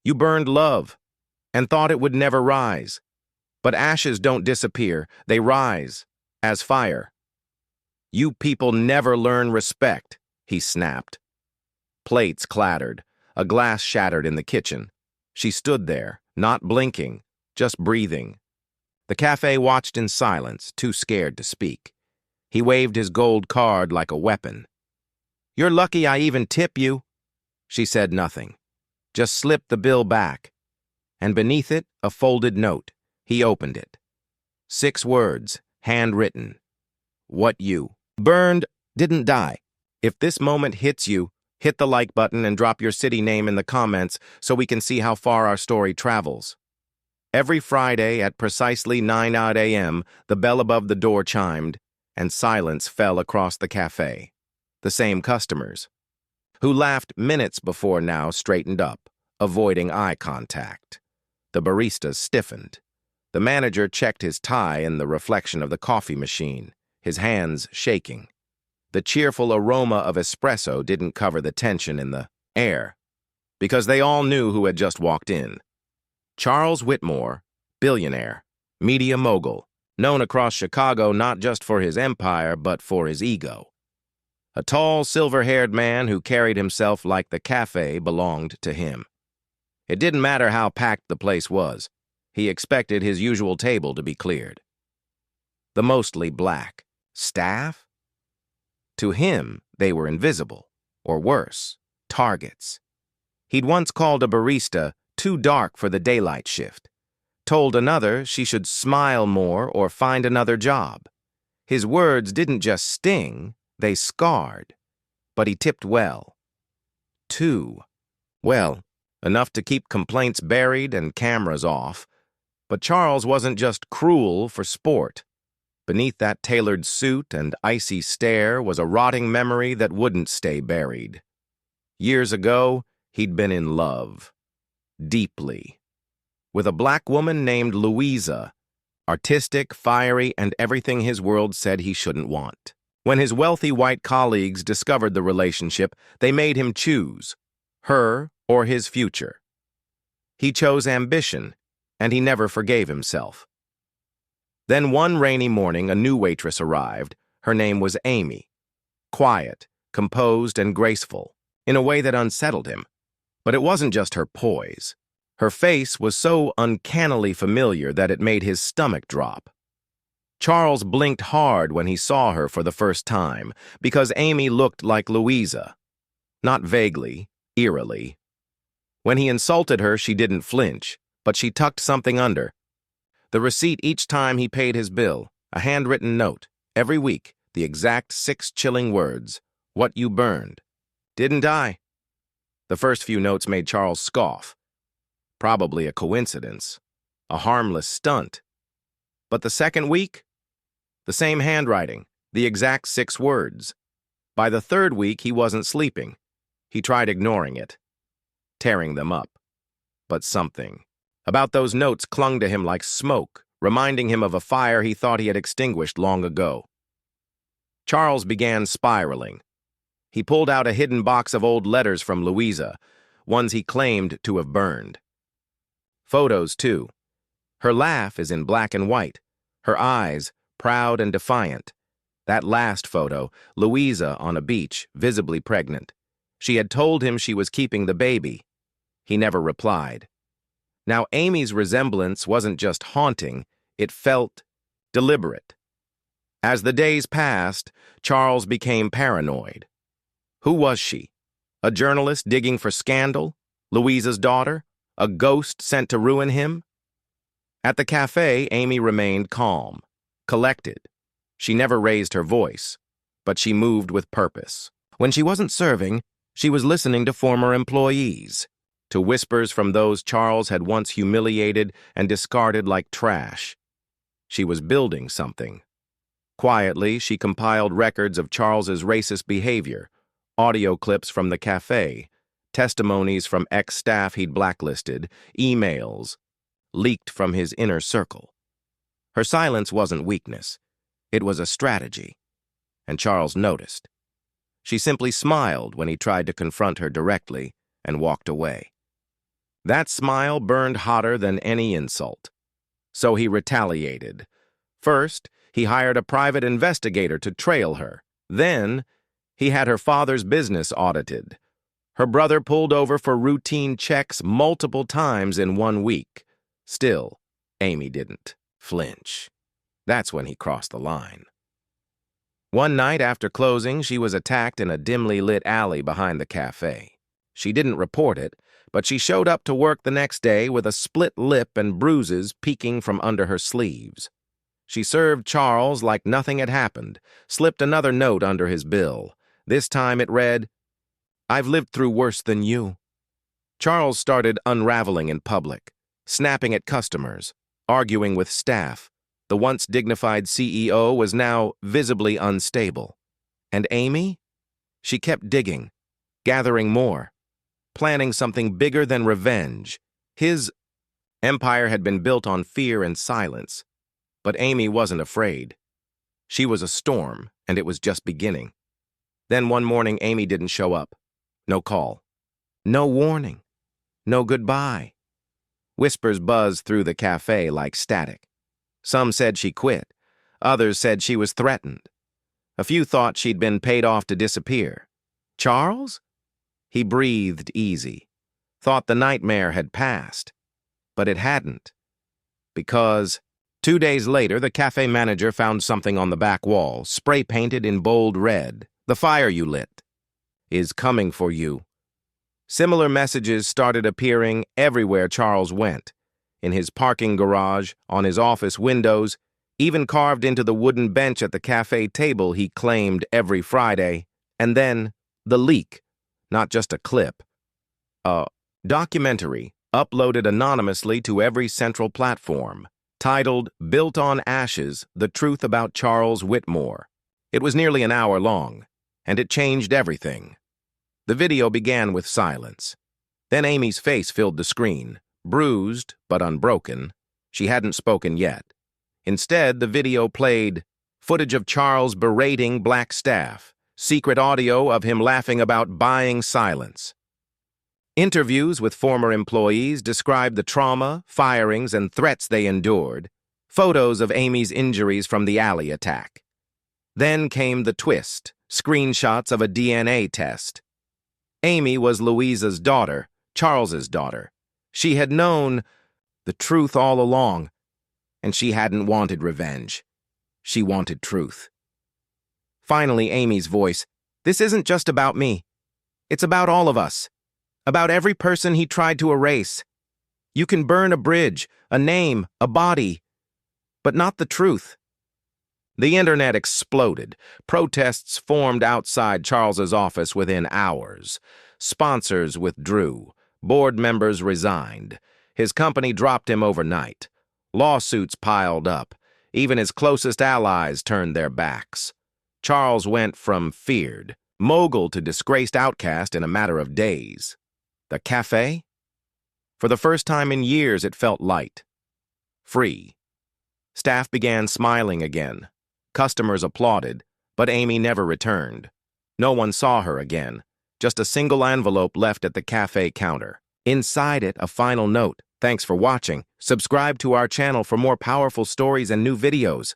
You burned love and thought it would never rise. But ashes don't disappear, they rise as fire. You people never learn respect, he snapped. Plates clattered, a glass shattered in the kitchen. She stood there, not blinking, just breathing. The cafe watched in silence, too scared to speak. He waved his gold card like a weapon. You're lucky I even tip you. She said nothing, just slipped the bill back. And beneath it, a folded note. He opened it. 6 words, handwritten. What you burned didn't die. If this moment hits you, hit the like button and drop your city name in the comments so we can see how far our story travels. Every Friday at precisely 9 a.m., the bell above the door chimed, and silence fell across the cafe. The same customers, who laughed minutes before now, straightened up, avoiding eye contact. The baristas stiffened. The manager checked his tie in the reflection of the coffee machine, his hands shaking. The cheerful aroma of espresso didn't cover the tension in the air, because they all knew who had just walked in. Charles Whitmore, billionaire, media mogul, known across Chicago not just for his empire but for his ego. A tall, silver-haired man who carried himself like the cafe belonged to him. It didn't matter how packed the place was. He expected his usual table to be cleared. The mostly black staff? To him, they were invisible, or worse, targets. He'd once called a barista too dark for the daylight shift, told another she should smile more or find another job. His words didn't just sting, they scarred. But he tipped well. Too well, enough to keep complaints buried and cameras off. But Charles wasn't just cruel for sport. Beneath that tailored suit and icy stare was a rotting memory that wouldn't stay buried. Years ago, he'd been in love. Deeply. With a black woman named Louisa, artistic, fiery, and everything his world said he shouldn't want. When his wealthy white colleagues discovered the relationship, they made him choose, her or his future. He chose ambition, and he never forgave himself. Then one rainy morning, a new waitress arrived. Her name was Amy. Quiet, composed, and graceful, in a way that unsettled him. But it wasn't just her poise. Her face was so uncannily familiar that it made his stomach drop. Charles blinked hard when he saw her for the first time, because Amy looked like Louisa. Not vaguely, eerily. When he insulted her, she didn't flinch, but she tucked something under. The receipt each time he paid his bill, a handwritten note, every week, the exact 6 chilling words, what you burned. Didn't die. The first few notes made Charles scoff. Probably a coincidence, a harmless stunt. But the second week? The same handwriting, the exact 6 words. By the third week, he wasn't sleeping. He tried ignoring it, tearing them up. But something about those notes clung to him like smoke, reminding him of a fire he thought he had extinguished long ago. Charles began spiraling. He pulled out a hidden box of old letters from Louisa, ones he claimed to have burned. Photos, too. Her laugh is in black and white, her eyes proud and defiant. That last photo, Louisa on a beach, visibly pregnant. She had told him she was keeping the baby. He never replied. Now, Amy's resemblance wasn't just haunting, it felt deliberate. As the days passed, Charles became paranoid. Who was she? A journalist digging for scandal? Louisa's daughter? A ghost sent to ruin him? At the cafe, Amy remained calm, collected. She never raised her voice, but she moved with purpose. When she wasn't serving, she was listening to former employees, to whispers from those Charles had once humiliated and discarded like trash. She was building something. Quietly, she compiled records of Charles's racist behavior, audio clips from the cafe, testimonies from ex-staff he'd blacklisted, emails leaked from his inner circle. Her silence wasn't weakness. It was a strategy. And Charles noticed. She simply smiled when he tried to confront her directly and walked away. That smile burned hotter than any insult. So he retaliated. First, he hired a private investigator to trail her. Then, he had her father's business audited. Her brother pulled over for routine checks multiple times in 1 week. Still, Amy didn't flinch. That's when he crossed the line. One night after closing, she was attacked in a dimly lit alley behind the cafe. She didn't report it, but she showed up to work the next day with a split lip and bruises peeking from under her sleeves. She served Charles like nothing had happened, slipped another note under his bill. This time it read, "I've lived through worse than you." Charles started unraveling in public, snapping at customers, arguing with staff. The once dignified CEO was now visibly unstable. And Amy? She kept digging, gathering more, planning something bigger than revenge. His empire had been built on fear and silence. But Amy wasn't afraid. She was a storm, and it was just beginning. Then one morning, Amy didn't show up. No call. No warning. No goodbye. Whispers buzzed through the cafe like static. Some said she quit. Others said she was threatened. A few thought she'd been paid off to disappear. Charles? He breathed easy. Thought the nightmare had passed. But it hadn't. Because 2 days later, the cafe manager found something on the back wall, spray-painted in bold red. "The fire you lit is coming for you." Similar messages started appearing everywhere Charles went. In his parking garage, on his office windows, even carved into the wooden bench at the cafe table he claimed every Friday. And then, the leak, not just a clip. A documentary uploaded anonymously to every central platform, titled "Built on Ashes, The Truth About Charles Whitmore." It was nearly an hour long, and it changed everything. The video began with silence. Then Amy's face filled the screen, bruised but unbroken. She hadn't spoken yet. Instead, the video played footage of Charles berating black staff, secret audio of him laughing about buying silence. Interviews with former employees described the trauma, firings, and threats they endured, photos of Amy's injuries from the alley attack. Then came the twist, screenshots of a DNA test. Amy was Louisa's daughter, Charles's daughter. She had known the truth all along, and she hadn't wanted revenge. She wanted truth. Finally, Amy's voice, "This isn't just about me. It's about all of us. About every person he tried to erase. You can burn a bridge, a name, a body, but not the truth." The internet exploded. Protests formed outside Charles's office within hours. Sponsors withdrew. Board members resigned. His company dropped him overnight. Lawsuits piled up. Even his closest allies turned their backs. Charles went from feared mogul to disgraced outcast in a matter of days. The cafe? For the first time in years, it felt light. Free. Staff began smiling again. Customers applauded, but Amy never returned. No one saw her again. Just a single envelope left at the cafe counter. Inside it, a final note. "Thanks for watching. Subscribe to our channel for more powerful stories and new videos."